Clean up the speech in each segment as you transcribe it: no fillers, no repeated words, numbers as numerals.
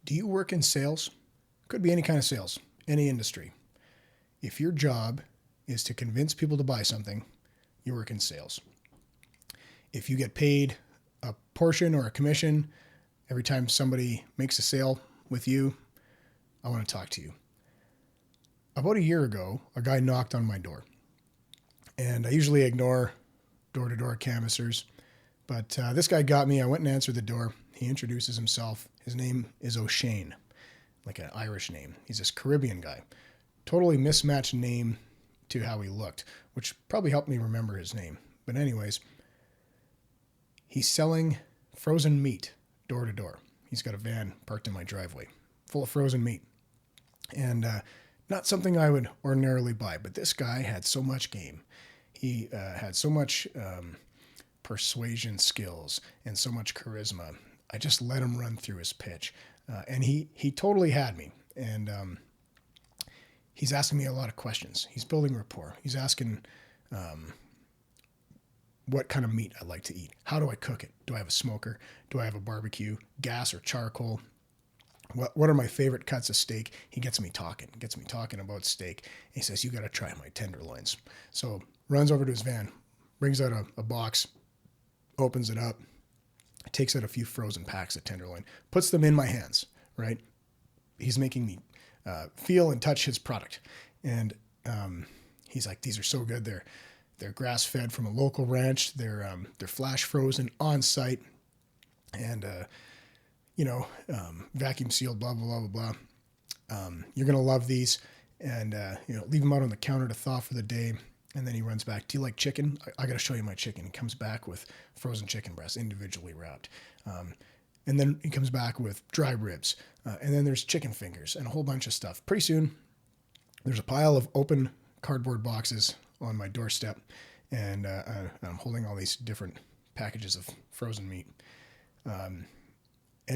Do you work in sales? Could be any kind of sales, any industry. If your job is to convince people to buy something, you work in sales. If you get paid a portion or a commission every time somebody makes a sale with you, I want to talk to you. About a year ago, a guy knocked on my door. And I usually ignore door-to-door canvassers. But this guy got me. I went and answered the door. He introduces himself. His name is O'Shane, like an Irish name. He's this Caribbean guy. Totally mismatched name to how he looked, which probably helped me remember his name. But anyways, he's selling frozen meat door to door. He's got a van parked in my driveway full of frozen meat. And not something I would ordinarily buy, but this guy had so much game. He had so much persuasion skills and so much charisma. I just let him run through his pitch. And he totally had me. And he's asking me a lot of questions. He's building rapport. He's asking what kind of meat I like to eat. How do I cook it? Do I have a smoker? Do I have a barbecue? Gas or charcoal? What are my favorite cuts of steak? He gets me talking about steak. He says, you got to try my tenderloins. So runs over to his van, brings out a box, opens it up, takes out a few frozen packs of tenderloin, puts them in my hands, right? He's making me feel and touch his product. And he's like, these are so good. They're grass fed from a local ranch. They're flash frozen on site. And, vacuum sealed, blah, blah, blah, blah, blah. You're going to love these. And, leave them out on the counter to thaw for the day. And then he runs back. Do you like chicken? I got to show you my chicken. He comes back with frozen chicken breasts, individually wrapped. And then he comes back with dry ribs. And then there's chicken fingers and a whole bunch of stuff. Pretty soon, there's a pile of open cardboard boxes on my doorstep. And I'm holding all these different packages of frozen meat. And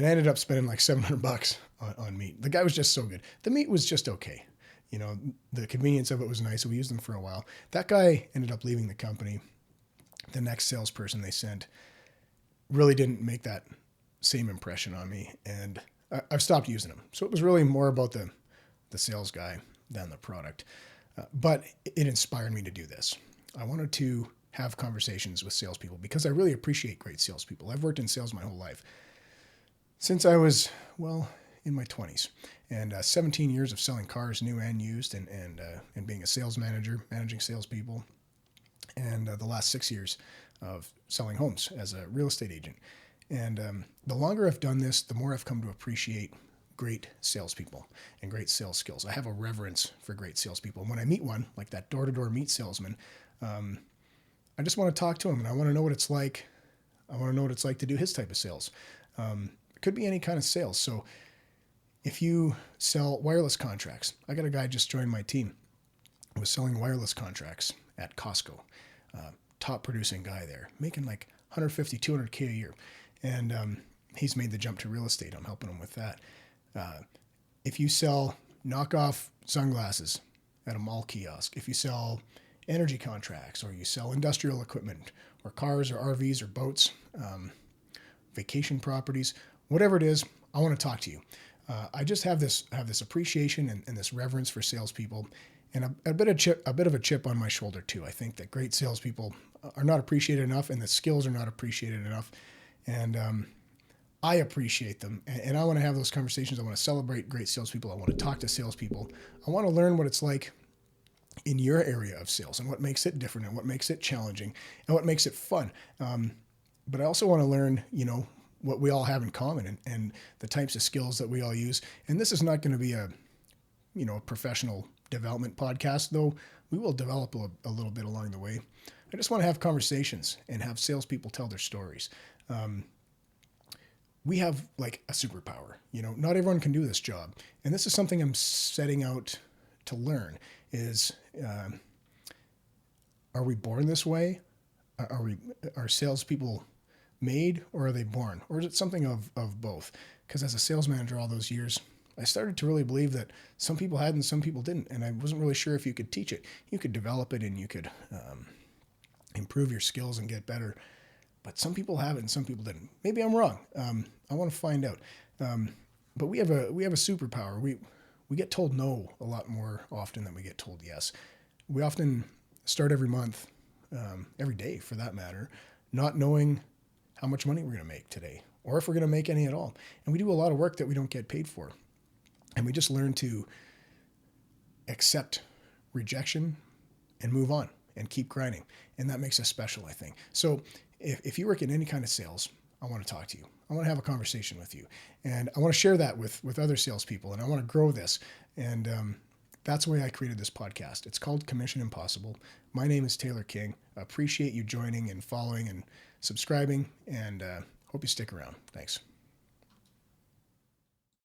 I ended up spending like $700 on meat. The guy was just so good. The meat was just okay. The convenience of it was nice. So we used them for a while. That guy ended up leaving the company. The next salesperson they sent really didn't make that same impression on me. And I've stopped using them. So it was really more about the sales guy than the product. But it inspired me to do this. I wanted to have conversations with salespeople because I really appreciate great salespeople. I've worked in sales my whole life. Since I was, in my 20s, and 17 years of selling cars, new and used, and being a sales manager, managing salespeople, and the last 6 years of selling homes as a real estate agent. And the longer I've done this, the more I've come to appreciate great salespeople and great sales skills. I have a reverence for great salespeople. And when I meet one, like that door-to-door meat salesman, I just want to talk to him, and I want to know what it's like. I want to know what it's like to do his type of sales. It could be any kind of sales. So if you sell wireless contracts, I got a guy just joined my team who was selling wireless contracts at Costco. Top producing guy there, making like 150, 200K a year. And he's made the jump to real estate. I'm helping him with that. If you sell knockoff sunglasses at a mall kiosk, if you sell energy contracts, or you sell industrial equipment, or cars, or RVs, or boats, vacation properties, whatever it is, I want to talk to you. I just have this appreciation and this reverence for salespeople, and a bit of a chip on my shoulder too. I think that great salespeople are not appreciated enough, and the skills are not appreciated enough. And I appreciate them, and I want to have those conversations. I want to celebrate great salespeople. I want to talk to salespeople. I want to learn what it's like in your area of sales and what makes it different and what makes it challenging and what makes it fun. But I also want to learn, what we all have in common and the types of skills that we all use. And this is not going to be a professional development podcast, though we will develop a little bit along the way. I just want to have conversations and have salespeople tell their stories. We have like a superpower, not everyone can do this job. And this is something I'm setting out to learn is, are we born this way? Are salespeople made, or are they born? Or is it something of both? Because as a sales manager all those years, I started to really believe that some people had and some people didn't. And I wasn't really sure if you could teach it. You could develop it and you could improve your skills and get better. But some people have it and some people didn't. Maybe I'm wrong. I want to find out. But we have a superpower. We get told no a lot more often than we get told yes. We often start every month, every day for that matter, not knowing how much money we're going to make today or if we're going to make any at all. And we do a lot of work that we don't get paid for. And we just learn to accept rejection and move on and keep grinding. And that makes us special, I think. So if you work in any kind of sales, I want to talk to you. I want to have a conversation with you. And I want to share that with other salespeople. And I want to grow this. And that's why I created this podcast. It's called Commission Impossible. My name is Taylor King. I appreciate you joining and following and subscribing. And hope you stick around. Thanks.